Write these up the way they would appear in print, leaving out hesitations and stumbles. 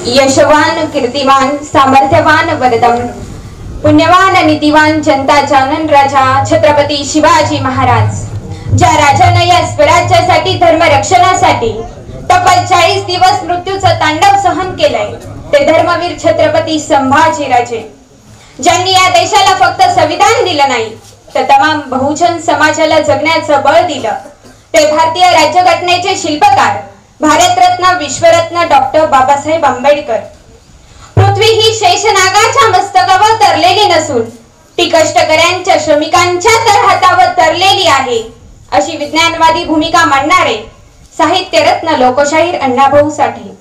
यशवान कीर्तिमान सामर्थ्यवान वरदम पुण्यवान नीतिवान जनताचानन राजा छत्रपती शिवाजी महाराज, ज्या राजाने या स्वराज्यासाठी धर्मरक्षणासाठी तब्बल 40 दिवस मृत्यूचं तांडव सहन केलंय, ते धर्मवीर छत्रपती संभाजीराजे, ज्यांनी या देशाला फक्त संविधान दिलं नाही तर तमाम बहुजन समाजाला जगण्याचं बळ दिलं, ते भारतीय राज्यघटनेचे शिल्पकार भारतरत्न विश्वरत्न डॉक्टर बाबासाहेब आंबेडकर. पृथ्वी ही शेषनागाच्या मस्तकावर तरलेली नसून ती कष्टकऱ्यांच्या श्रमिकांच्या हातावर तरलेली आहे, अशी विज्ञानवादी भूमिका मांडणारे साहित्यरत्न लोकशाहीर अण्णाभाऊ साठे,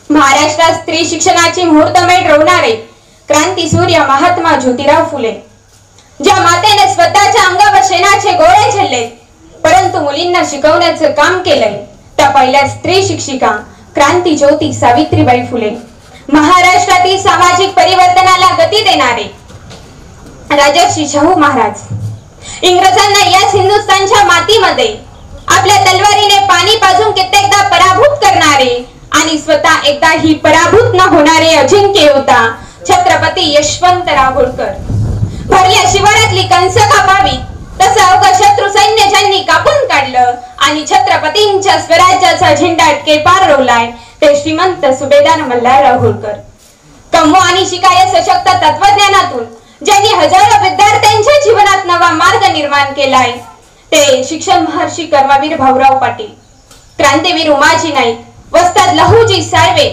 महाराष्ट्रात स्त्री शिक्षणाची मुहूर्तमेढ रोवणारे क्रांतीसूर्य महात्मा ज्योतिराव फुले, ज्या मातेने स्वतःच्या अंगावर शेणाचे गोळे झेलले परंतु मुलींना शिकवण्याचं काम केलंय, त्या पहिल्या स्त्री शिक्षिका क्रांतीज्योती सावित्रीबाई फुले, महाराष्ट्रातील सामाजिक परिवर्तनाला गती देणारे राजर्षी शाहू महाराज, इंग्रजांना याच हिंदुस्थानच्या मातीमध्ये आपल्या तलवारीने पाणी पाजून कित्येकदा पराभूत करणारे आणि स्वतः एकदाही पराभूत न होणारे अजिंक्य होता छत्रपती यशवंतराव होळकर. भरल्या शिवारातली कंस कापावी तसं अवघं शत्रू सैन्य ज्यांनी कापून काढलं आणि छत्रपतींच्या स्वराज्याचा झेंडा केपार रोवलाय ते श्रीमंत सुभेदार मल्हारराव होळकर. कमवा आणि शिका या सशक्त तत्वज्ञानातून ज्यांनी हजारो विद्यार्थ्यांच्या जीवनात नवा मार्ग निर्माण केलाय ते शिक्षण महर्षी कर्मवीर भाऊराव पाटील, क्रांतीवीर उमाजी नाईक, वस्ताद लहुजी साळवे,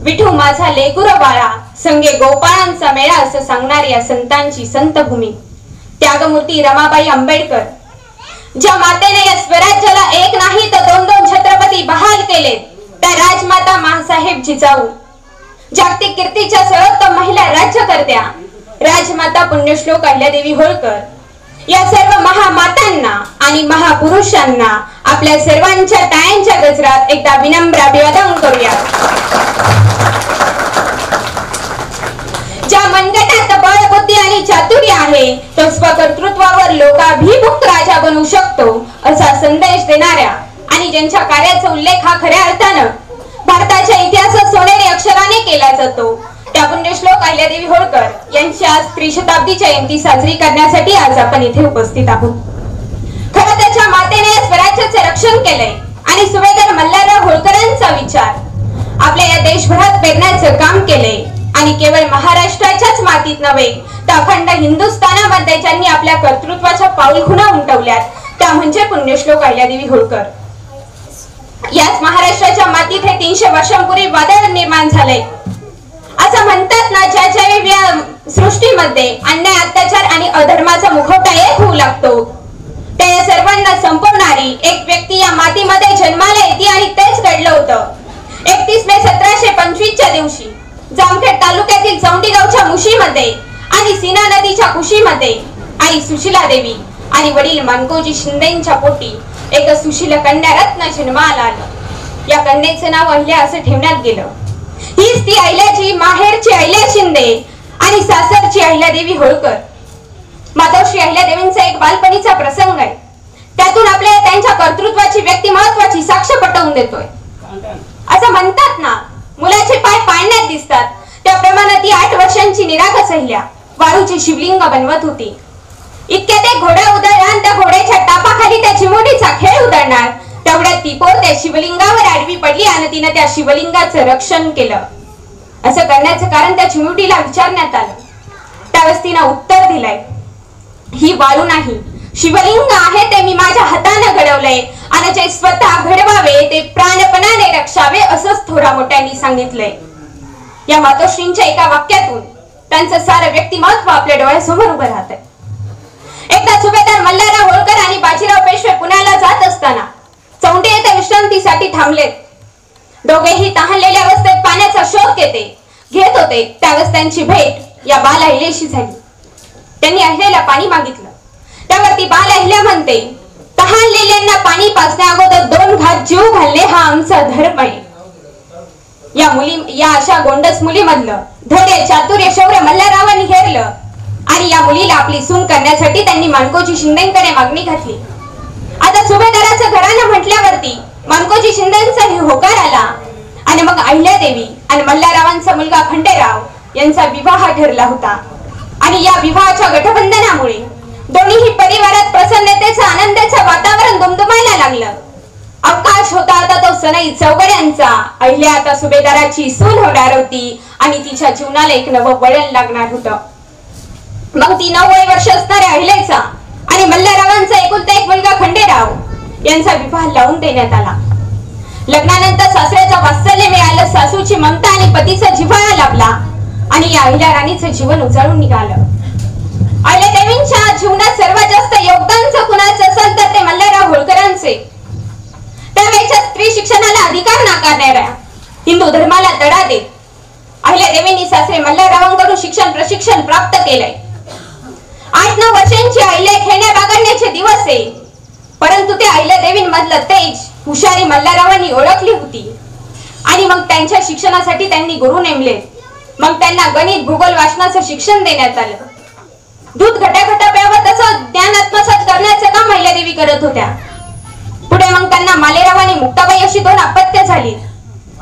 विठू माझा लेकुर बाळा, संगे गोपाळांचा मेळा असं सांगणारी या संतांची संतभूमी, त्यागमूर्ती रमाबाई आंबेडकर, ज्या मातेने या स्वराज्याला एक नाही तर 2-2 छत्रपती बहाल केले, त्या राजमाता महासाहेब जिजाऊ, जागतिक कीर्तीच्या सर्वोत्तम महिला राज्यकर्त्या राजमाता पुण्यश्लोक अहिल्यादेवी होळकर, या सर्व महामातांना आणि महापुरुषांना आपल्या सर्वांच्या टाळ्यांच्या गजरात एकदा विनम्र अभिवादन करूया. ज्या मनगटात बळ, बुद्धी आणि चातुर्य आहे तो स्वकर्तृत्वावर लोकाभिमुख राजा बनू शकतो असा संदेश देणाऱ्या आणि ज्यांच्या कार्याचा उल्लेख हा खऱ्या अर्थानं भारताच्या इतिहासात सोनेरी अक्षराने केला जातो त्या पुण्यश्लोक अहिल्यादेवी होळकर यांच्या त्रिशताब्दी जयंती साजरी करण्यासाठी आज आपण इथे उपस्थित आहोत. खरं त्याच्या मातेने स्वराज्याचे रक्षण केले आणि सुभेदार मल्हारराव होळकरांचा विचार आपल्या या देशभरात पेरण्याचं काम केले आणि केवळ महाराष्ट्राच्याच मातीत नव्हे तर अखंड हिंदुस्थानामध्ये ज्यांनी आपल्या कर्तृत्वाच्या पाऊलखुणा उमटवल्यात त्या म्हणजे पुण्यश्लोक अहिल्यादेवी होळकर. याच महाराष्ट्राच्या मातीत हे 300 वर्षांपूर्वी वादळ निर्माण झाले. असं म्हणतात ना, ज्या सृष्टीमध्ये अन्याय, अत्याचार आणि अधर्माचा मुखवटा एक होऊ लागतो त्या या सर्वांना संपवणारी एक व्यक्ती या मातीमध्ये जन्माला येते आणि तेच घडलं होतं. 31 मे 1725 च्या दिवशी जामखेड तालुक्यातील चौंडीगावच्या मुशीमध्ये आणि सीना नदीच्या कुशीमध्ये आई सुशीला देवी आणि वडील मानकोजी शिंदेंच्या पोटी एक सुशील कन्या रत्न जन्माला आलं. या कन्येचं नाव अहिल्या असं ठेवण्यात गेलं. हीच ती अहिल्याची माहेरची अहिल्या शिंदे आणि सासरची अहिल्यादेवी होळकर. मातोश्री अहिल्यादेवींचा एक बालपणीचा प्रसंग आहे, त्यातून आपल्याला त्यांच्या कर्तृत्वाची व्यक्तिमत्वाची साक्ष पटवून देतोय. असं म्हणतात ना, मुलाचे पाय पाळण्यात दिसतात त्याप्रमाणे ती 8 वर्षांची निरागस अहिल्या वाळूची शिवलिंग बनवत होती. इतक्या ते घोडा उधळला आणि त्या घोड्याच्या टापाखाली त्या चिमोडीचा खेळ उधळणार तेवढ्यात ती पोर त्या शिवलिंगावर आडवी पडली आणि तिने त्या शिवलिंगाचं रक्षण केलं. असं करण्याचं कारण त्या चिमुटीला विचारण्यात आलं. त्यावेळेस तिने उत्तर दिलंय, ही वाळू नाही, शिवलिंग आहे ते मी माझ्या हाताने घडवलंय आणि जे स्वतः घडवावे ते प्राणपणाने रक्षावे असंच थोरा मोठ्यांनी सांगितलंय. या मातोश्रींच्या एका वाक्यातून त्यांचं सारं व्यक्तिमत्व आपल्या डोळ्यासमोर उभं राहतंय. एकदा सुभेदार मल्हारराव होळकर आणि बाजीराव पेशवे पुण्याला जात असताना चौंडी येथे विश्रांतीसाठी थांबलेत. दोघेही तहानलेल्या अवस्थेत पाण्याचा शोध घेत होते. त्यावेळेस त्यांची भेट या बाल अहिल्याशी झाली. त्यांनी अहिल्याला पाणी मागितलं. त्यावर ती बाल अहिल्या म्हणते, तहानलेल्यांना पाणी पाजण्या अगोदर 2 घात जीव घालणे हा आमचा धर्म आहे. या अशा गोंडस मुलीमधलं धैर्य, चातुर्य, शौर्य मल्हाररावांनी हेरलं आणि या मुलीला आपली सून करण्यासाठी त्यांनी मानकोजी शिंदेंकडे मागणी घातली. आता सुभेदाराचं घराणं म्हटल्यावरती मानकोजी शिंदेंचाही होकार आला आणि मग अहिल्यादेवी आणि मल्हाररावांचा मुलगा खंडेराव यांचा विवाह ठरला होता. आणि या विवाहाच्या गठबंधनामुळे दोन्ही परिवारात प्रसन्नतेचं आनंदाचं वातावरण दुमदुमायला लागलं. अवकाश होता आता तो सनई चौघड्यांचा. अहिल्या आता सुभेदाराची सून होणार होती आणि तिच्या जीवनाला एक नवं वळण लागणार होतं. मग ती 9 वर्ष असणाऱ्या अहिल्याचा आणि मल्हाररावांचा एकुलता एक मुलगा खंडेराव यांचा विवाह लावून देण्यात आला. लग्नानंतर सासऱ्याचं वात्सल्य मिळालं, सासूची ममता आणि पतीचा जिव्हाळा लाभला आणि या अहिल्या राणीचं जीवन उजळून निघालं. अहिल्यादेवींच्या जीवनात सर्वात जास्त योगदान कुणाचं असेल तर ते मल्हारराव होळकरांचे. त्यावेळेच्या स्त्री शिक्षणाला अधिकार नाकारणाऱ्या, हिंदू धर्माला तडा देत अहिल्यादेवींनी सासरे मल्हाररावांकडून शिक्षण प्रशिक्षण प्राप्त केलंय. 8-9 वर्षांची अहिल्या खेळण्या बागडण्याचे दिवस आहे, परंतु ते अहिल्यादेवींमधलं तेज हुशारी मल्हाररावांनी ओळखली होती. आणि मग त्यांच्या शिक्षणासाठी त्यांनी गुरु नेमले. मग त्यांना गणित भूगोल वाचनाचं शिक्षण देण्यात आलं. दूध घटाघटा प्यावं तसं ज्ञान आत्मसात करण्याचं काम अहिल्यादेवी करत होत्या. पुढे मग त्यांना मालेराव आणि मुक्ताबाई अशी 2 अपत्य झाली.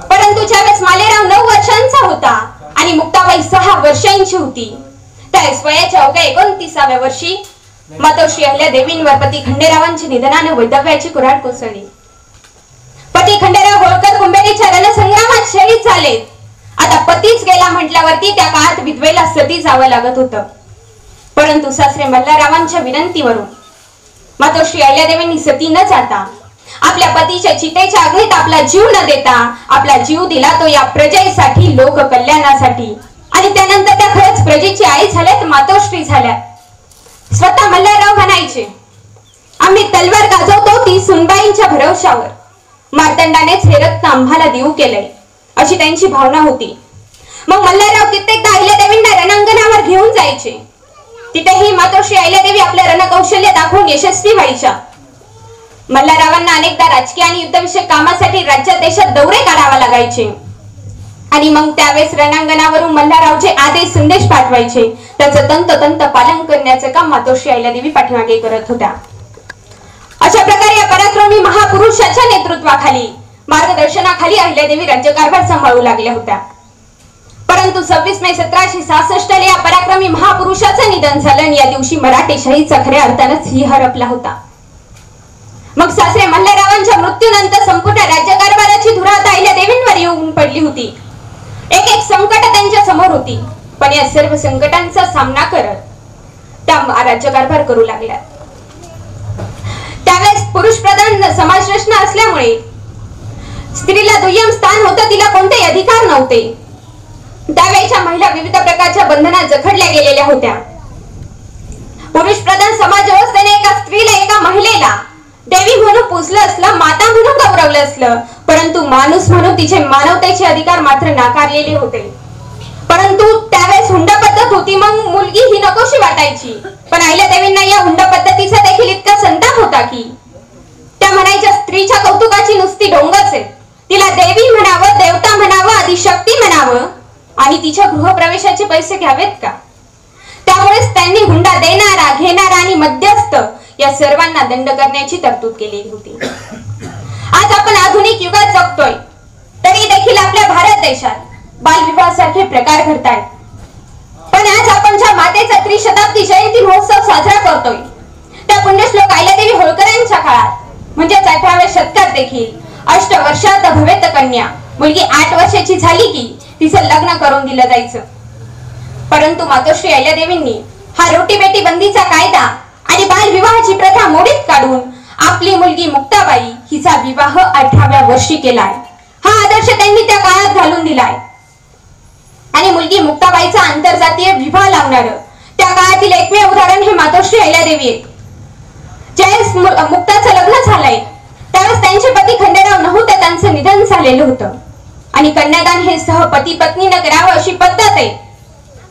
परंतु ज्यावेळेस मालेराव 9 वर्षांचा होता आणि मुक्ताबाई 6 वर्षांची होती, त्यावेळेस वयाच्या अवघ्या 29व्या वर्षी मातोश्री अहिल्यादेवींवर पती खंडेरावांच्या निधनाने वैधव्याची कुऱ्हाड कोसळली. पती खंडेराव होळकर कुंभेरीच्या रणसंग्रामात शहीद झाले. आता पतीच गेला म्हटल्यावरती त्या काळात विधवेला सती जावं लागत होतं. परंतु सासरे मल्हाररावांच्या विनंतीवरून मातोश्री अहिल्यादेवींनी सती न जाता आपल्या पतीच्या चितेच्या आगीत आपला जीव न देता आपला जीव दिला तो या प्रजेसाठी, लोक कल्याणासाठी. आणि त्यानंतर त्या खरंच प्रजेची आई झाल्यात, मातोश्री झाल्या. स्वतः मल्हारराव म्हणायचे, आम्ही तलवार गाजवतो ती सुनबाईंच्या भरवशावर, मार्तंडानेच हे रत्न आम्हाला देऊ केलंय, अशी त्यांची भावना होती. मग मल्हारराव कित्येकदा अहिल्यादेवींना रणांगणावर घेऊन जायचे. तिथेही मातोश्री अहिल्यादेवी आपलं रणकौशल्य दाखवून यशस्वी व्हायच्या. मल्हाररावांना अनेकदा राजकीय आणि युद्धविषयक कामासाठी राज्यात देशात दौरे काढावा लागायचे. आणि मग त्यावेळेस रणांगणावरून मल्हारराव जे आदेश संदेश पाठवायचे त्याचं तंतोतंत पालन करण्याचं काम मातोश्री अहिल्यादेवी पाठीमागे करत होत्या. अशा प्रकारे या पराक्रमी महापुरुषाच्या नेतृत्वाखाली, मार्गदर्शनाखाली अहिल्यादेवी राज्यकारभार सांभाळू लागल्या होत्या. परंतु 26 मे 1766 या पराक्रमी महापुरुषाचं निधन झालं आणि या दिवशी मराठी शाहीचा खऱ्या अर्थानं सिंह हरपला होता. मग सासरे मल्हाररावांच्या मृत्यूनंतर संपूर्ण राज्यकारभाराची धुरा आता अहिल्यादेवींवर येऊन पडली होती. एक संकट त्यांच्या समोर होती, पण या सर्व संकटांचा सामना करत त्या राज्यकारभार करू लागल्या. त्यावेळेस पुरुष प्रधान समाज रचना असल्यामुळे स्त्रीला दुय्यम स्थान होतं, तिला कोणतेही अधिकार नव्हते. त्यावेळेच्या महिला विविध प्रकारच्या बंधनात जखडल्या गेलेल्या होत्या. पुरुष प्रधान समाज व्यवस्थेने एका स्त्रीला, एका महिलेला देवी म्हणून पूजलं असलं, माता म्हणून गौरवलं असलं, परंतु माणूस म्हणून तिचे मानवतेचे अधिकार मात्र नाकारलेले होते. परंतु त्यावेळेस हुंडा पद्धत होती, मग मुलगी ही नकोशी वाटायची. पण अहिल्यादेवींना या हुंडा पद्धतीचा देखील इतका संताप होता की त्या म्हणायच्या, स्त्रीच्या कौतुकाची नुसती ढोंगच आहे, तिला देवी म्हणावं, देवता म्हणावं, आदिशक्ती म्हणावं आणि तिच्या गृहप्रवेशाचे पैसे घ्यावेत का? त्यामुळेच त्यांनी हुंडा देणारा, घेणारा आणि मध्यस्थ या सर्वांना दंड करण्याची तरतूद केलेली होती. आज आपण आधुनिक युगात जगतोय, तरी देखील आपल्या भारत देशात बालविवाहासारखे प्रकार घडतायत. पण आज आपण ज्या मातेचा त्रिशताब्दी जयंती महोत्सव साजरा करतोय, त्या पुण्यश्लोक अहिल्यादेवी होळकरांच्या काळात म्हणजेच 18व्या शतकात देखील 8 वर्षात भवेत कन्या, मुलगी 8 वर्षाची झाली की तिचं लग्न करून दिलं जायचं. परंतु मातोश्री अहिल्यादेवींनी हा रोटी बेटी बंदीचा कायदा आणि बालविवाहाची प्रथा मोडीत काढून आपली मुलगी मुक्ताबाई हिचा विवाह 18व्या वर्षी केलाय. हा आदर्श त्यांनी त्या काळात घालून दिलाय. आणि मुलगी मुक्ताबाईचा आंतरजातीय विवाह लावणार त्या काळातील एकमेव उदाहरण हे मातोश्री अहिल्यादेवी आहेत. ज्यावेळेस मुक्ताचं लग्न झालंय त्यावेळेस त्यांचे पती खंडेराव नव्हते, त्यांचं निधन झालेलं होतं आणि कन्यादान हे सहपती पत्नीनं करावं अशी पद्धत आहे.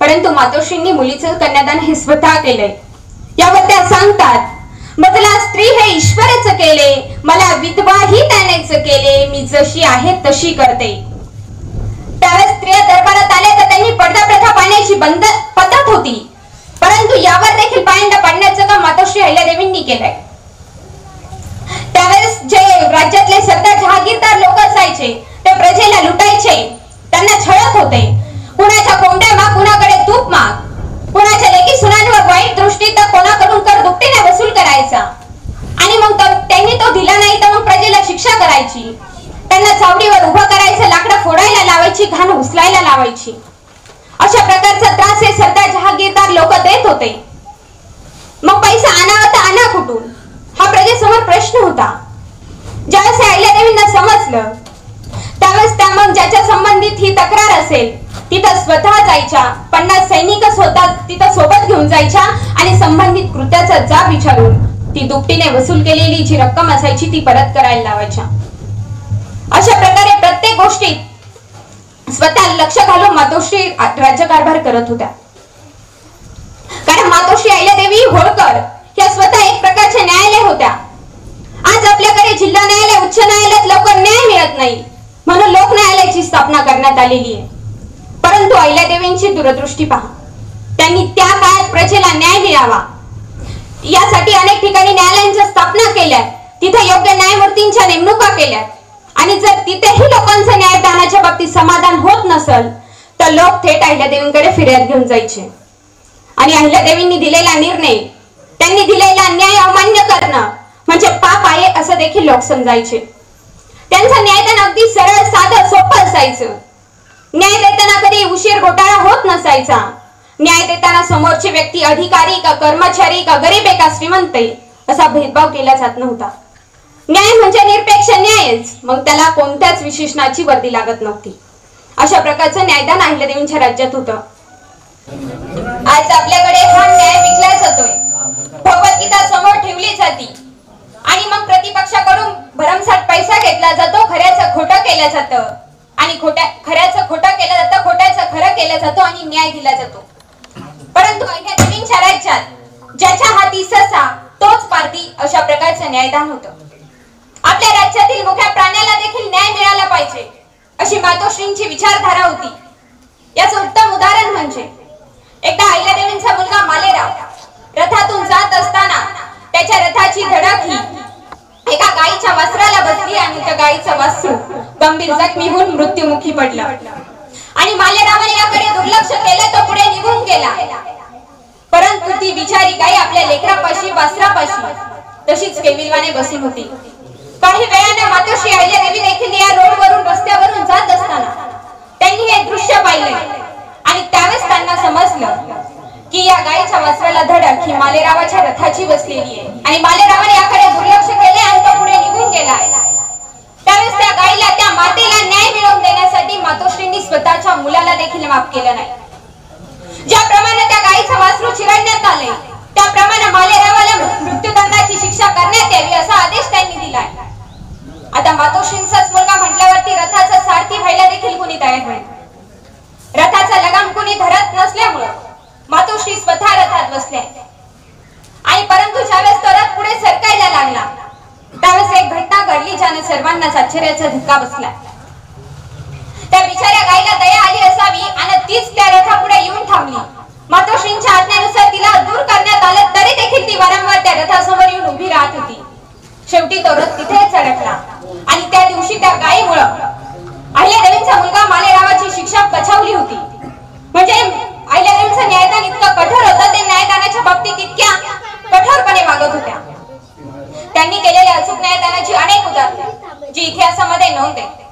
परंतु मातोश्रींनी मुलीचं कन्यादान हे स्वतः केलंय. यावर त्या सांगतात, मला स्त्री हे ईश्वरच केले, मला विधवाही त्यानेच केले, मी जशी आहे तशी करते. त्यावेळेस स्त्रिया दरबारात आल्या तर त्यांनी पडदा प्रथा पाळण्याची पद्धत होती, परंतु यावर देखील पायंडा पाडण्याचं काम मातोश्री अहिल्यादेवींनी केलंय. त्यावेळेस जे राज्यातले सरदार जहागीरदार लोक असायचे ते प्रजेला लुटायचे, त्यांना छळत होते. कुणाच्या कोंड्या माग, कुणाकडे तूप माग, कुणाच्या लेकी सुनांवर वाईट दृष्टी, तर कोणाकडून कर दुपटीने वसूल करायचा. आणि मग त्यांनी तो दिला नाही तर मग प्रजेला शिक्षा करायची, त्यांना चावडीवर उभं करायचं, लाकडं फोडायला लावायची, घाण उचलायला लावायची. अशा प्रकारचा त्रास हे सरदार जहागीरदार लोक देत होते. मग पैसा आणावा तर आणा कुठून, हा प्रजेसमोर प्रश्न होता. ज्यावेळेस अहिल्यादेवींना समजलं त्यावेळेस त्या मग ज्याच्या संबंधित ही तक्रार असेल तिथं स्वतः जायच्या, 50 सैनिकच होतात तिथं सोबत घेऊन जायच्या आणि संबंधित कृत्याचा जाब विचारून ती दुपटीने वसूल केलेली जी रक्कम असायची ती परत करायला लावायच्या. अशा प्रकारे प्रत्येक गोष्टीत स्वतः लक्ष घालून मातोश्री राज्यकारभार करत होत्या. कारण मातोश्री अहिल्यादेवी होळकर या स्वतः एक प्रकारचे न्यायालय होत्या. आज आपल्याकडे जिल्हा न्यायालय, उच्च न्यायालयात लवकर न्याय मिळत नाही म्हणून लोक न्यायालयाची स्थापना करण्यात आलेली आहे. परंतु अहिल्यादेवींची दूरदृष्टी पहा, त्यांनी त्या काळात प्रजेला न्याय मिळावा यासाठी अनेक ठिकाणी न्यायालयांच्या स्थापना केल्या, तिथे योग्य न्यायमूर्तींच्या नेमणुका केल्या. आणि जर तिथेही लोकांचं न्यायदानाच्या बाबतीत समाधान होत नसेल तर लोक थेट अहिल्यादेवींकडे फिर्याद घेऊन जायचे. आणि अहिल्यादेवींनी दिलेला निर्णय, त्यांनी दिलेला न्याय अमान्य करणं म्हणजे पाप आहे असं देखील लोक समजायचे. त्यांचं न्यायदान अगदी सरळ, साधं, सोपं असायचं. न्याय देताना कधी उशीर घोटाळा होत नसायचा. न्याय देताना समोरची व्यक्ती अधिकारी का कर्मचारी का गरीब आहे का श्रीमंत आहे असा भेदभाव केला जात नव्हता. न्याय म्हणजे निरपेक्ष न्यायच, मग त्याला कोणत्याच विशेषणाची वर्दी लागत नव्हती. अशा प्रकारचं न्यायदान अहिल्यादेवींच्या राज्यात होतं. आज आपल्याकडे हा न्याय विकला जातोय, भगवद्गीता समोर ठेवली जाते आणि मग प्रतिपक्षाकडून भरमसाठ पैसा घेतला जातो, खऱ्याचं खोटं केलं जातं आणि खऱ्याचं खोटं केलं जातं, खोट्याचं खरं केलं जातं आणि न्याय दिला जातो. परंतु अहिल्यादेवींच्या राज्यात ज्याच्या हाती ससा तोच पारधी अशा प्रकारचं न्यायदान होतं. आपल्या राज्यातील मुख्या प्राण्याला देखील न्याय मिळाला पाहिजे अशी मातोश्रींची विचारधारा होती. याचं उत्तम उदाहरण म्हणजे एकदा अहिल्यादेवींचा मुलगा मालेराव रथातून जात असताना त्याच्या रथाची धडक ही एका गायीच्या वासराला बसली आणि त्या गायीचं वासरू गंभीर जखमी होऊन मृत्युमुखी पडलं. आणि मालेरावाने याकडे दुर्लक्ष केलं, तो पुढे निघून गेला. परंतु ती बिचारी गाय आपल्या लेकरापाशी, वासरापाशी तशीच केविलवाने बसून होती. काही वेळाने मातोश्री अहिल्यादेवी देखील या रोडवरून, रस्त्यावरून जात असताना त्यांनी हे दृश्य पाहिलं आणि त्यावेळेस त्यांना समजलं की या गायीच्या वासराला धडक ही मालेरावाच्या रथाची बसलेली आहे आणि मालेरावाने याकडे दुर्लक्ष केले आणि तो पुढे निघून गेला. त्यावेळेस त्या गायीला, त्या मातेला न्याय मिळवून देण्यासाठी मातोश्रींनी स्वतःच्या मुलाला देखील माफ केलं नाही. ज्याप्रमाणे त्या गायीचं वासरू चिरडण्यात आले त्याप्रमाणे मालेरावाला मृत्यूदंडाची शिक्षा करण्यात यावी असा आदेश त्यांनी दिलाय. आता मातोश्रींचाच मुलगा म्हटल्यावरती रथाचा सारथी व्हायला देखील कुणी तयार नाही. रथाचा लगाम कुणी धरत नसल्यामुळे मातोश्री स्वतः रथात बसल्या आणि परंतु ज्यावेळेस तो रथ पुढे सरकायला लागला त्यावेळेस एक घटना घडली ज्याने सर्वांनाच आश्चर्याचा धक्का बसला. त्या बिचाऱ्या गायीला दया आली असावी आणि तीच त्या रथापुढे येऊन थांबली. मातोश्रींच्या आज्ञेनुसार तिला दूर करण्यात आलं तरी देखील ती वारंवार त्या रथासमोर येऊन उभी राहत होती. शेवटी तो रथ तिथेच अडकला आणि त्या दिवशी त्या गायीमुळे अहिल्यादेवींचा मुलगा मालेरावाची शिक्षा बचावली होती. म्हणजे अहिल्यादेवींचं न्यायदान इतकं कठोर होतं, ते न्यायदानाच्या बाबतीत इतक्या कठोरपणे वागत होत्या. त्यांनी केलेल्या अचूक न्यायदानाची अनेक उदाहरणे जी इतिहासामध्ये नोंद आहे.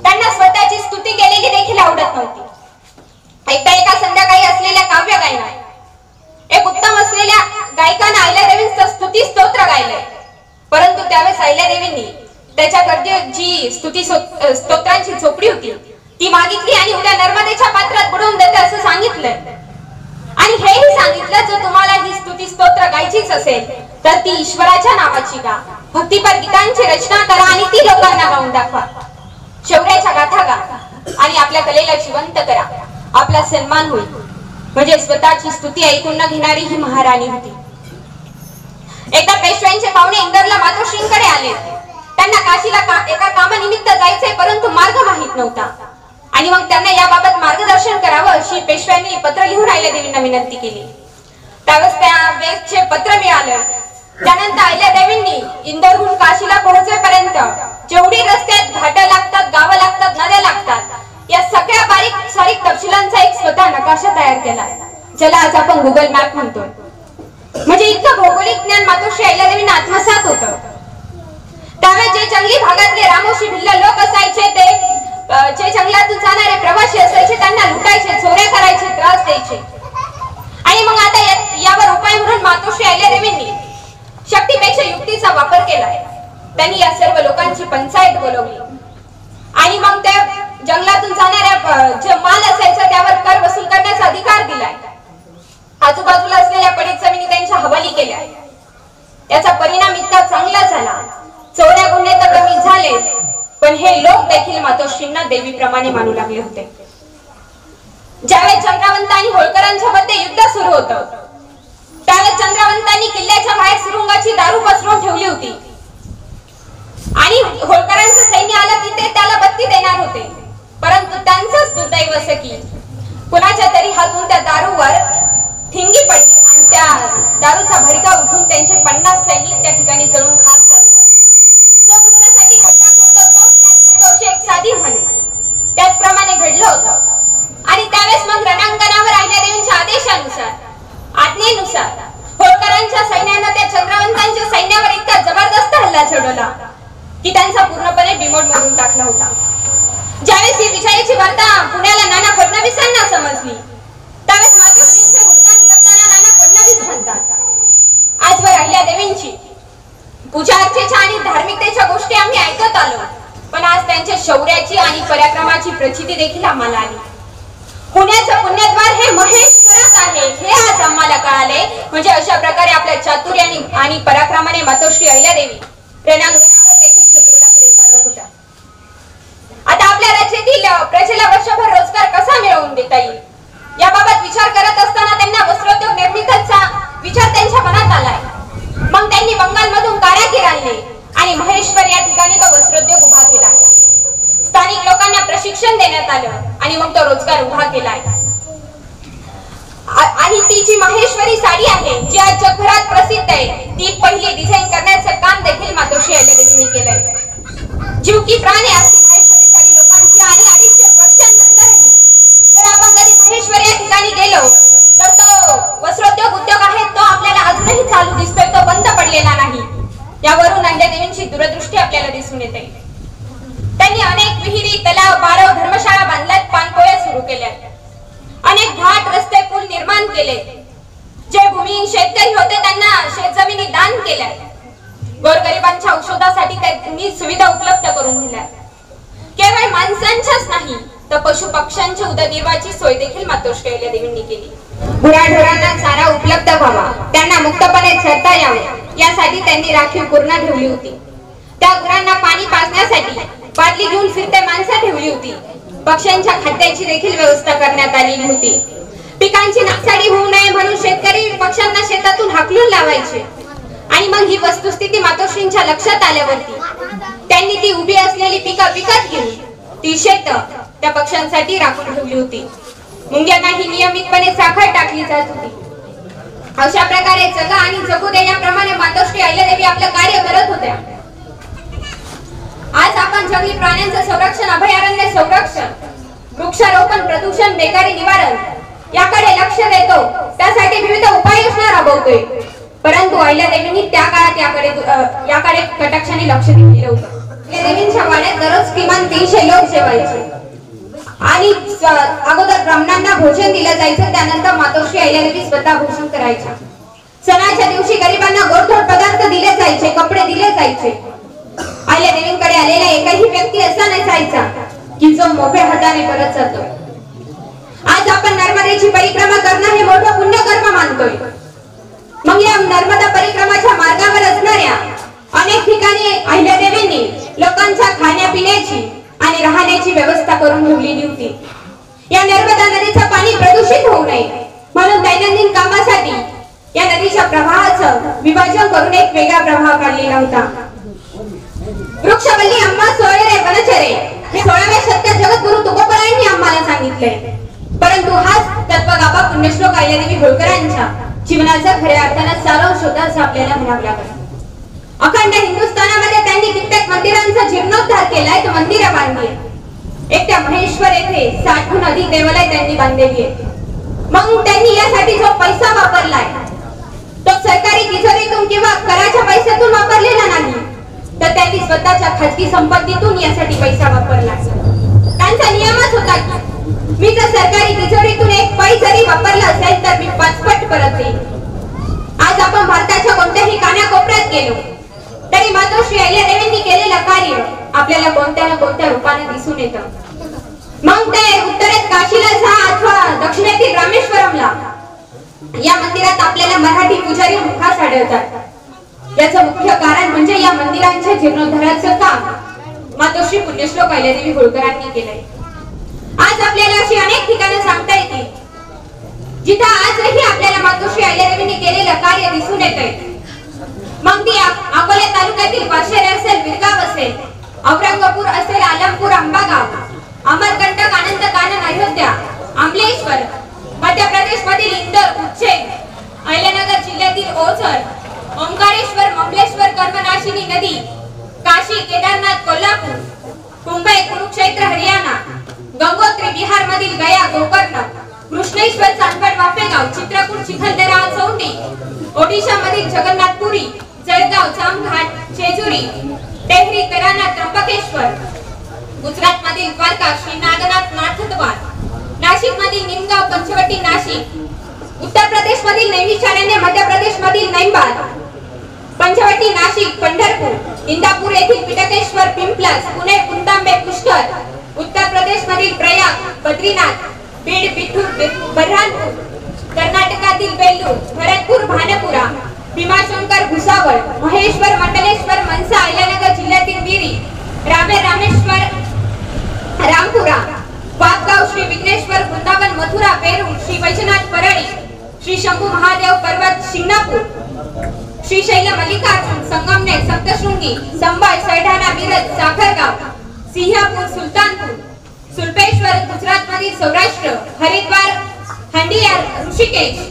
त्यांना स्वतःची स्तुती केलेली देखील आवडत नव्हती. एकदा एका संध्याकाळी असलेल्या काव्य गायनात एक उत्तम असलेल्या गायकाने अहिल्यादेवींचं स्तुती स्तोत्र गायलंय. परंतु त्यावेळेस अहिल्यादेवींनी त्याच्याकडे जी स्तुती स्तोत्रांची चोपडी होती ती मागितली आणि उद्या नर्मदेच्या पात्रात बुडवून देते असं सांगितलंय. आणि हेही सांगितलं जर तुम्हाला ही स्तुती स्तोत्र गायचीच असेल तर ती ईश्वराच्या नावाची गा, भक्तिपर गीतांची रचना करा आणि ती लोकांना गाऊन दाखवा. शौर्याच्या गाथा गा आणि आपल्या कलेला जिवंत करा, आपला सन्मान होईल. म्हणजे स्वतःची स्तुती ऐकून न घेणारी ही महाराणी होती. एकदा पेशव्यांचे पाहुणे इंदरला मातोश्रींकडे आले. त्यांना काशीला एका कामानिमित्त जायचे परंतु मार्ग माहित नव्हता आणि मग त्यांना याबाबत मार्गदर्शन करावं अशी पेशव्यांनी पत्र लिहून अहिल्यादेवींना विनंती केली. त्यावेळेस त्या वेळेचे पत्र मिळालं. त्यानंतर अहिल्यादेवींनी इंदोरहून काशीला पोहोचेपर्यंत जेवढी रस्त्यात घाटं लागतात, गावं लागतात, नद्या लागतात, या सगळ्या बारीक सारीक तपशिलांचा एक स्वतः नकाशा तयार केला, ज्याला आज आपण गुगल मॅप म्हणतो. म्हणजे इतकं भौगोलिक ज्ञान मातोश्री अहिल्यादेवींना आत्मसात होतं. त्यावेळेस जे जंगली भागातले रामोशी भिल्ल लोक असायचे, ते जे जंगलातून जाणारे प्रवासी असायचे, त्यांना लुटायचे, चोऱ्या करायचे, त्रास द्यायचे. आणि मग आता यावर उपाय म्हणून मातोश्री अहिल्यादेवींनी शक्तीपेक्षा युक्तीचा वापर केलाय. त्यांनी या सर्व लोकांची पंचायत बोलवली आणि मग त्या जंगलातून जाणाऱ्या जे माल असायचा त्यावर कर वसूल करण्याचा अधिकार दिलाय. आजूबाजूला असलेल्या पडीक जमिनी त्यांच्या हवाली केल्या. त्याचा परिणाम इतका चांगला झाला, चोऱ्या गुन्हे तर कमी झाले, पण हे लोक देखील मातोश्रींना देवीप्रमाणे मानू लागले होते. ज्यावेळेस चंद्रावंत आणि होळकरांच्या मध्ये युद्ध सुरू होतं, त्यावेळेस चंद्रावंतांनी किल्ल्याच्या बाहेर सुरुंगाची दारू पसरवून ठेवली होती आणि होळकरांचं सैन्य आलं की ते त्याला बत्ती देणार होते. परंतु त्यांचंच दुर्दैव असं की कुणाच्या तरी हातून त्या दारूवर ठिंगी पडली आणि त्या दारूचा भडका उठून त्यांचे 50 सैनिक त्या ठिकाणी जळून खाक झाले. जो दुसऱ्यासाठी खड्डा खोदतो तो त्यात गिळतो अशी एक साधी म्हणे, त्याचप्रमाणे घडलं होतं. आणि त्यावेळेस मग रणांगणावर अहिल्यादेवींच्या आदेशानुसार, आज्ञेनुसार होळकरांच्या सैन्यानं त्या चंद्रवंतांच्या सैन्यावर इतका जबरदस्त हल्ला चढवला की त्यांचा पूर्णपणे बिमोड मोडून टाकला होता. ज्यावेळेस ही विजयाची वार्ता पुण्याला नाना फडणवीसांना समजली, त्यावेळेस मातोश्रींचे गुणगान करताना नाना फडणवीस म्हणतात, आजवर अहिल्यादेवींची पूजा अर्चेच्या आणि धार्मिकतेच्या गोष्टी आम्ही ऐकत आलो, पण आज त्यांच्या शौर्याची आणि पराक्रमाची प्रचिती देखील आम्हाला आली. पुण्याचं पुण्यद्वार हे महेश्वरात आहे हे आज आम्हाला कळाले. म्हणजे अशा प्रकारे आपल्या चातुर्याने आणि पराक्रमाने मातोश्री अहिल्यादेवी रणांगणावर देखील शत्रूला खरे सारत होत्या. आता आपल्या राज्यातील प्रजेला वर्षभर रोजगार कसा मिळवून देता येईल याबाबत विचार करत असताना त्यांना वस्त्रोद्योग निर्मितीचा विचार त्यांच्या मनात आलाय. मग त्यांनी बंगालमधून कारागीर आणले आणि महेश्वर या ठिकाणी तो वस्त्रोद्योग उभा केला. स्थानिक लोकांना प्रशिक्षण देण्यात आलं आणि मग तो रोजगार उभा केलाय. आणि ती जी माहेश्वरी साडी आहे जी आज जगभरात प्रसिद्ध आहे, ती पहिली डिझाईन करण्याचं काम देखील मातोश्री अहिल्यादेवींनी केलंय. जीव की प्राण आहे आज ती माहेश्वरी साडी लोकांची. आणि 250 वर्षांनंतरही जर आपण कधी महेश्वर या ठिकाणी गेलो तर तो वस्त्रोद्योग उद्योग आहे तो आपल्याला अजूनही चालू दिसतोय, तो बंद पडलेला नाही. यावरून अहिल्यादेवींची दूरदृष्टी आपल्याला दिसून येते. त्यांनी अनेक विहिरी, तलाव, बारव, धर्मशाळा बांधल्यात, पाणपोळ्या सुरू केल्या, अनेक घाट, रस्ते, पूल निर्माण केले. जे भूमिहीन शेतकरी होते त्यांना शेतजमिनी दान केल्या. गोरगरिबांच्या औषधासाठी त्यांनी सुविधा उपलब्ध करून दिल्या. केवळ माणसांच्याच नाही तर पशु पक्ष्यांच्या उदरनिर्वाहाची सोय देखील मातोश्री अहिल्यादेवींनी केली. गुराढोरांना चारा उपलब्ध व्हावा, त्यांना मुक्तपणे चरता यावे यासाठी त्यांनी राखीव कुरणा ठेवली होती. त्या गुरांना पाणी पाजण्यासाठी बादली घेऊन फिरते माणसं ठेवली होती. पक्ष्यांच्या खाद्याची देखील व्यवस्था करण्यात आलेली होती. पिकांची नासाडी होऊ नये म्हणून शेतकरी पक्ष्यांना शेतातून हाकलून लावायचे. आणि मग ही वस्तुस्थिती मातोश्रींच्या लक्षात आल्यावरती त्यांनी ती उभी असलेली पिकं विकत घेऊन ती शेत त्या पक्ष्यांसाठी राखून ठेवली होती. मुंग्यांनाही नियमितपणे साखर टाकली जात होती. अशा प्रकारे जगा आणि जगू देण्याप्रमाणे मातोश्री अहिल्यादेवी आपलं कार्य करत होत्या. आज आपण जंगली प्राण्यांचं संरक्षण, अभयारण्य संरक्षण, वृक्षारोपण, प्रदूषण, बेकारी निवारण याकडे लक्ष देतो, त्यासाठी विविध उपाययोजना राबवतोय. परंतु अहिल्यादेवींनी त्या काळात याकडे कटाक्षाने लक्ष दिलेलं होतं. अहिल्यादेवींच्या वाड्यात दररोज किमान 300 लोक जेवायचे आणि अगोदर ब्राह्मणांना भोजन दिलं जायचं. त्यानंतर मातोश्री अहिल्यादेवी स्वतः भोजन करायच्या. सणाच्या दिवशी गरिबांना गोडधोड पदार्थ दिले जायचे, कपडे दिले जायचे. अहिल्यादेवींकडे आलेला एकही व्यक्ती असा नसायचा की जो मोकळ्या हाताने परत जातो. आज आपण नर्मदेची परिक्रमा करणं हे मोठं पुण्यकर्म मानतोय. मग या नर्मदा परिक्रमाच्या मार्गावर असणाऱ्या अनेक ठिकाणी अहिल्यादेवींनी लोकांच्या खाण्यापिण्याची आणि राहण्याची व्यवस्था करून ठेवलेली होती. या नर्मदा नदीचं पाणी प्रदूषित होऊ नये म्हणून दैनंदिन कामासाठी या नदीच्या प्रवाहाचं विभाजन करून एक वेगळा प्रवाह काढलेला होता. वृक्षवल्ली अम्मा सोयरे वनचरे हे 16व्या शतकात जगद्गुरु तुकोबरायांनी आम्हाला सांगितलंय. परंतु हाच तत्वगाभा पुण्यश्लोक अहिल्यादेवी होळकरांच्या जीवनाचा खऱ्या अर्थाने सारांश होता असं आपल्याला म्हणावं लागेल. अखंड हिंदुस्थानामध्ये त्यांनी कित्येक मंदिरांचा जीर्णोद्धार केलाय, तर मंदिरं बांधली. एक त्या महेश्वर येथे 60हून अधिक देवालय त्यांनी बांधलेली आहे. मग त्यांनी यासाठी जो पैसा वापरलाय तो सरकारी तिजोरीतून किंवा कराच्या पैशातून वापरलेला नाही, तर त्यांनी स्वतःच्या खाजगी संपत्तीतून यासाठी पैसा वापरला. त्यांचा नियमच होता की मी जर सरकारी तिजोरीतून एक पै जरी वापरला असेल तर मी 5 पट परत देईन. आज आपण भारताच्या कोणत्याही कानाकोपऱ्यात गेलो तरी मातोश्री अहिल्यादेवींनी केलेलं कार्य आपल्याला कोणत्या ना कोणत्या रूपाने दिसून येतं. मग ते उत्तरेत काशीला जा अथवा दक्षिणेतील रामेश्वरमला, या मंदिरात आपल्याला मराठी पुजारी मुखास आढळतात. याचं मुख्य कारण म्हणजे या मंदिरांच्या जीर्णोद्धाराचं काम मातोश्री पुण्यश्लोक अहिल्यादेवी होळकरांनी केलंय. आज आपल्याला अशी अनेक ठिकाणं सांगता येतील जिथं आजही आपल्याला मातोश्री अहिल्यादेवींनी केलेलं कार्य दिसून येतंय. मग ती अकोले तालुक्यातील पाशेरे असेल, विरगाव असेल, औरंगापूर असेल, आलमपूर, अंबागाव, अमरकंटक, आनंद कानन, अयोध्या, अमलेश्वर, मध्य प्रदेश मधील इंदोर, उज्जैन, अहिल्यानगर जिल्ह्यातील ओझर, ओंकारेश्वर, ममलेश्वर, कर्मनाशिनी नदी, काशी, केदारनाथ, कोल्हापूर, मुंबई, कुरुक्षेत्र, हरियाणा, गंगोत्री, बिहार मधील गया, गोकर्ण, कृष्णेश्वर, चांदवड, वाफेगाव, चित्रकूट, चिखलदरा, चौंडी, ओडिशा मधील जगन्नाथपुरी, जळगाव, जामघाट, जेजुरी, टेहरी, तेराना, त्र्यंबकेश्वर, गुजरात मधील द्वारका, श्री नागनाथ, नाथद्वार, नाशिक मधील निमगाव, पंचवटी, नाशिक, उत्तर प्रदेश मधील नैमिषारण्य, मध्य प्रदेश मधील नैंबाद, पंचवटी, नाशिक, पंढरपूर, इंदापूर येथील पिटकेश्वर, पिंपलास, पुणे, कुंदांबे, पुष्कर, उत्तर प्रदेश मधील प्रयाग, बद्रीनाथ, बीड, बिठूर, बऱ्हाणपूर, कर्नाटकातील बेल्लूर, भरतपूर, भानपुरा, भीमाशंकर, भुसावळ, महेश्वर, मंडलेश्वर, मनसा, अहिल्यानगर जिल्ह्यातील विरी, रावे, रामेश्वर, रामपुरा, वाघगाव, श्री विघ्नेश्वर, वृंदावन, मथुरा, वेरूळ, श्री वैजनाथ, परळी, श्री शंभू महादेव पर्वत, शिंगणापूर, श्रीशैल, मल्लिकार्जुन, संगमनेर, सप्तशृंगी, संभाळ, सैढाणा, मिरज, साखरगाव, सिंहपूर, सुलतानपूर, सुलपेश्वर, गुजरात मधील सौराष्ट्र, हरिद्वार, हंडिया, ऋषिकेश,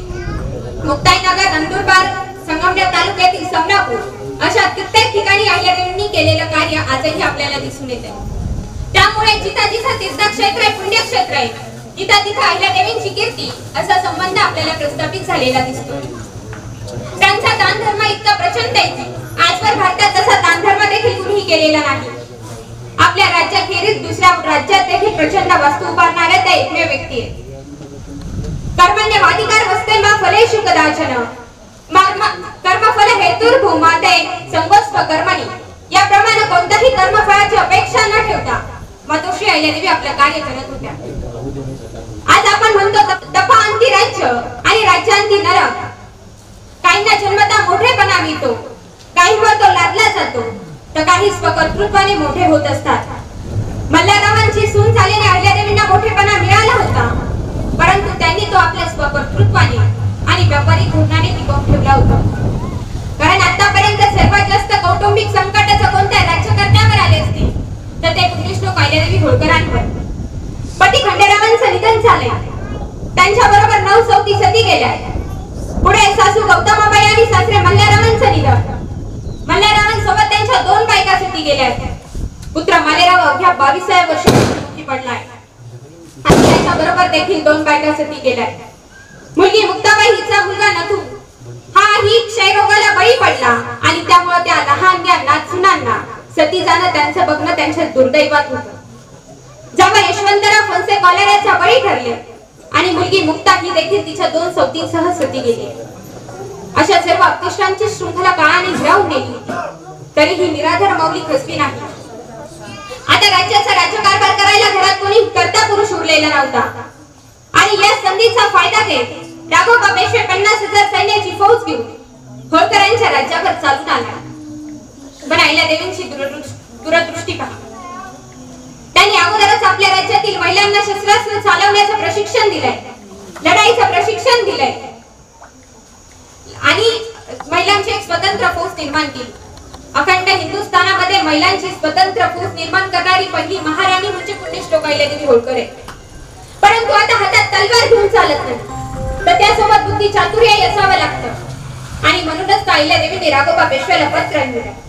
मुक्ताईनगर, नंदुरबार, संगमनेर तालुक्यातील समरापूर, अशा कित्येक ठिकाणी अहिल्यादेवींनी केलेलं कार्य आजही आपल्याला दिसून येते. त्यामुळे जिथं जिथं तीर्थक्षेत्र आहे, पुण्यक्षेत्र आहे, जिथं तिथं अहिल्यादेवींची कीर्ती असा संबंध आपल्याला प्रस्थापित झालेला दिसतो. त्यांचा दानधर्म इतका प्रचंड आहे की आजवर भारतात तसा दानधर्म देखील कुणीही केलेला नाही. आपल्या राज्याखेरीज दुसऱ्या राज्यात देखील प्रचंड वास्तू उभारणाऱ्या त्या एकमेव व्यक्ती आहेत. कर्मण्यवाधिकार वस्ते मा फलेषु कदाचन कर्मफल हेतुर्भूमाते संगोस्त्व कर्मणी, याप्रमाणे कोणत्याही कर्मफळाची अपेक्षा न ठेवता मातोश्री अहिल्यादेवी आपलं कार्य करत होत्या. आज आपण म्हणतो तपांती राज्य आणि राज्यांती नरक. काहींना जन्मता मोठेपणा मिळतो, काहींवर तो लादला जातो, तर काही स्वकर्तृत्वाने मोठे होत असतात. मल्हाररावांची सून झालेल्या अहिल्यादेवींना मोठेपणा मिळाला होता, परंतु त्यांनी तो आपल्या स्वकर्तृत्वाने आणि व्यापारी धोरणाने टिकवून ठेवला होता. कारण आतापर्यंत सर्वात जास्त कौटुंबिक संकट जर कोणत्या राज्यकर्त्यावर आले असतील तर ते पुण्यश्लोक अहिल्यादेवी होळकरांवर. पती खंडेरावांचं निधन झाले, त्यांच्या बरोबर 9 सौती सती गेल्या. पुढे सासू गौतमाबाई आणि सासरे मल्हाररावांचं निधन. मल्हाररावांसोबत त्यांच्या 2 बायका सती गेल्या. पुत्र मालेराव अवघ्या 22व्या वर्षी मृत्यू पडलाय आणि त्याच्या बरोबर देखील 2 बायका सती गेल्या. मुलगी मुक्ताबाई हिचा मुलगा नथू हा ही क्षयरोगाला बळी पडला आणि त्यामुळे त्या लहानग्या नातसुनांना सती जाणं, त्यांचं बघणं त्यांच्या दुर्दैवात होतं. जेव्हा यशवंतराव फणसे कॉलेराचा बळी ठरले आणि मुलगी मुक्ता ही देखील तिच्या 2 सौतींसह सती गेली. अशा सर्व अपतिष्टांची शृंखला काळाने घेरावून नेली, तरीही निराधार माऊली खचली नाही. आता राज्याचा राज्यकारभार करायला घरात कोणी कर्ता पुरुष उरलेला नव्हता आणि या संधीचा फायदा घेत राघोबा पेशवे 50,000 सैन्याची फौज घेऊन होळकरांच्या राज्यावर चालून आला. पण अहिल्यादेवींची दूरदृष्टी पहा. त्यांनी अगोदरच आपल्या राज्यातील महिलांना शस्त्रास्त्र चालवण्याचं प्रशिक्षण दिलंय, लढाईचं प्रशिक्षण दिलंय आणि महिलांची एक स्वतंत्र फौज निर्माण केली. अखंड हिंदुस्थानामध्ये महिलांची स्वतंत्र फौज निर्माण करणारी पहिली महाराणी म्हणजे पुण्यश्लोक अहिल्यादेवी होळकर आहे. परंतु आता हातात तलवार घेऊन चालत नाही, तर त्यासोबत बुद्धी चातुर्य असावं लागतं आणि म्हणूनच अहिल्यादेवींनी राघोबा पेशव्याला पत्र लिहिलं.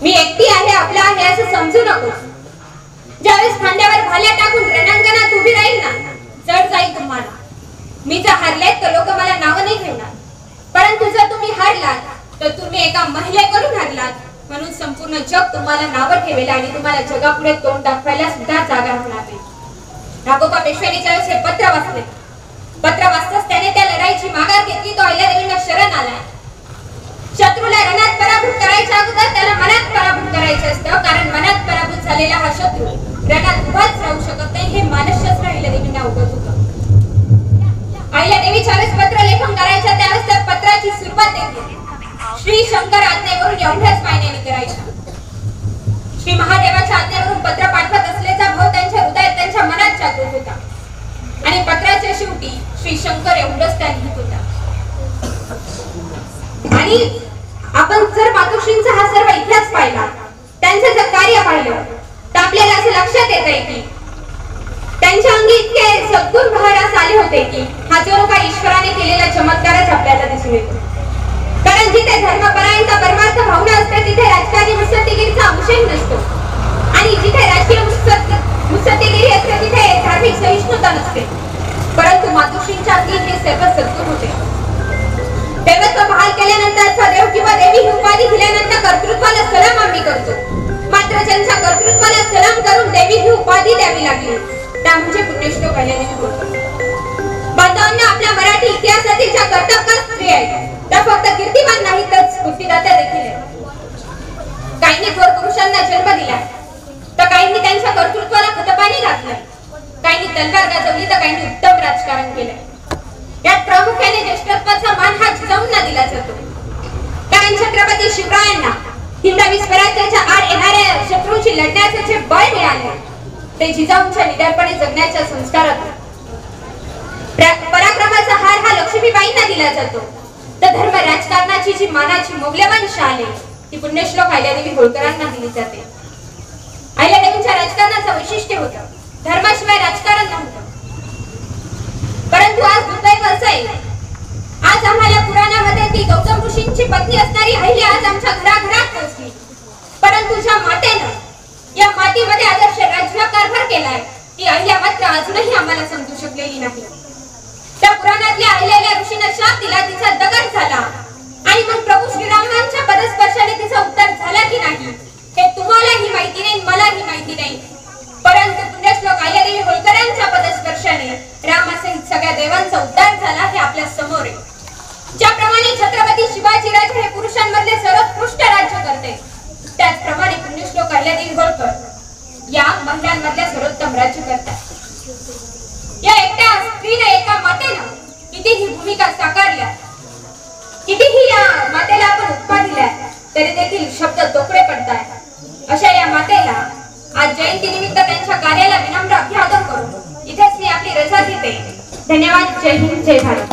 मी एकटी आहे, आपला आहे असं समजू नको. ज्यावेळेस खांद्यावर भाल्या टाकून रणांगणात उभी राहील ना, जड जाईल तुम्हाला. मी जर हरले तर लोक मला नावं नाही ठेवणार, परंतु जर तुम्ही हारलात तर तुम्ही एका महिलेकडून हारलात म्हणून संपूर्ण जग तुम्हाला नावं ठेवेल आणि तुम्हाला जगापुढे तोंड दाखवायला सुद्धा जागा होणार नाही. राघोबा पेशव्यांच्या वेळेस हे पत्र वाचले. पत्र वाचताच त्याने त्या लढाईची माघार घेतली. तो अहिल्यादेवींना शरण आलाय. शत्रूला रणात पराभूत करायच्या अगोदर त्याला मनात पराभूत करायचं असतं, कारण मनात पराभूत झालेला हा शत्रू रणात उभाच राहू शकत नाही. हे मानसशास्त्र अहिल्यादेवींना अवगत होतं. अहिल्यादेवी ज्यावेळेस पत्र लेखन करायच्या त्यावेळेस त्या पत्राची सुरुवात देखील श्री शंकर आज्ञेवरून एवढ्याच मायनेने करायच्या. श्री महादेवाच्या आज्ञेवरून पत्र पाठवत असल्याचा भाव त्यांच्या हृदयात, त्यांच्या मनात जागृत होता आणि पत्राच्या शेवटी श्री शंकर एवढंच त्या लिहित होता. आणि आपण जर मातोश्रींचा हा सर्व इतिहास पाहिला, त्यांचं जर कार्य पाहिलं, तर आपल्याला असं लक्षात येतंय की त्यांच्या अंगी इतके सद्गुण बहरास आले होते की हा जो काही ईश्वराने केलेला चमत्कारच आपल्याला दिसून येतो. कारण जिथे धर्मपरायणता परमार्थ भावना असते तिथे राजकारणी मुत्सद्देगिरीचा अंशही नसतो आणि जिथे राजकीय मुत्सद्देगिरी असते तिथे धार्मिक सहिष्णुता नसते. परंतु मातोश्रींच्या अंगी हे सर्व सद्गुण होते. देवत्व बहाल केल्यानंतर देव किंवा देवी ही उपाधी दिल्यानंतर कर्तृत्वाला सलाम आम्ही करतो. मात्र ज्यांच्या कर्तृत्वाला सलाम करून देवी ही उपाधी द्यावी लागली त्या म्हणजे पुण्यश्लोक अहिल्यादेवी होळकर. बांधवांना, आपल्या मराठी इतिहासातील ज्या कर्तबगार स्त्री आहेत त्या फक्त कीर्तिमान नाही तर स्फूर्तिदात्या देखील आहेत. काहींनी थोर पुरुषांना जन्म दिला तर काहींनी त्यांच्या कर्तृत्वाला खतपाणी घातलंय, काहींनी तलवार गाजवली तर काहींनी उत्तम राजकारण केलंय. यात प्रामुख्याने ज्येष्ठत्वाचा मान हा जिजाऊंना दिला जातो. कारण छत्रपती शिवरायांना हिंदवी स्वराज्याच्या आड येणाऱ्या शत्रूंशी लढण्याचे जे बळ मिळाले ते जिजाऊंच्या निडरपणे जगण्याच्या संस्कारात. पराक्रमाचा हार हा लक्ष्मीबाईंना दिला जातो, तर धर्म राजकारणाची जी मानाची मौल्यवान शान आहे ती पुण्यश्लोक अहिल्यादेवी होळकरांना दिली जाते. अहिल्यादेवींच्या राजकारणाचं वैशिष्ट्य होतं धर्माशिवाय राजकारण नव्हतं. परंतु आज दुर्दैव असं आहे, आज आम्हाला पुराणामध्ये ती गौतम ऋषींची पत्नी असणारी अहिल्या आज आमच्या घराघरात पोहोचली. परंतु ज्या मातेनं या मातीमध्ये आदर्श राज्यकारभार केलाय ती अहिल्या मात्र अजूनही आम्हाला समजू शकलेली नाही. त्या पुराणातल्या अहिल्याला ऋषीने शाप दिला, तिचा दगड झाला आणि मग प्रभू श्रीरामांच्या पदस्पर्शाने तिचा उद्धार झाला की नाही हे तुम्हालाही माहिती नाही, मलाही माहिती नाही. परंतु पुण्यश्लोक अहिल्यादेवी होळकरांच्या पदस्पर्शाने रामासहित सगळ्या देवांचा उद्धार झाला हे आपल्या समोर आहे. ज्याप्रमाणे छत्रपती शिवाजीराजे हे पुरुषांमधले सर्वोत्कृष्ट राज्य करते, त्याचप्रमाणे पुण्यश्लोक अहिल्यादेवी होळकर या महिलांमधल्या सर्वोत्तम राज्य करतात. या एकट्या स्त्रीने, एका मातेनं कितीही भूमिका साकारल्या, कितीही या मातेला आपण उपमा दिल्या तरी देखील शब्द तोकडे पडतात. अशा या मातेला आज जयंती निमित्त त्यांच्या कार्याला विनम्र अभिवादन करून इथेच मी आपली रजा घेते. धन्यवाद. जय हिंद, जय भारत.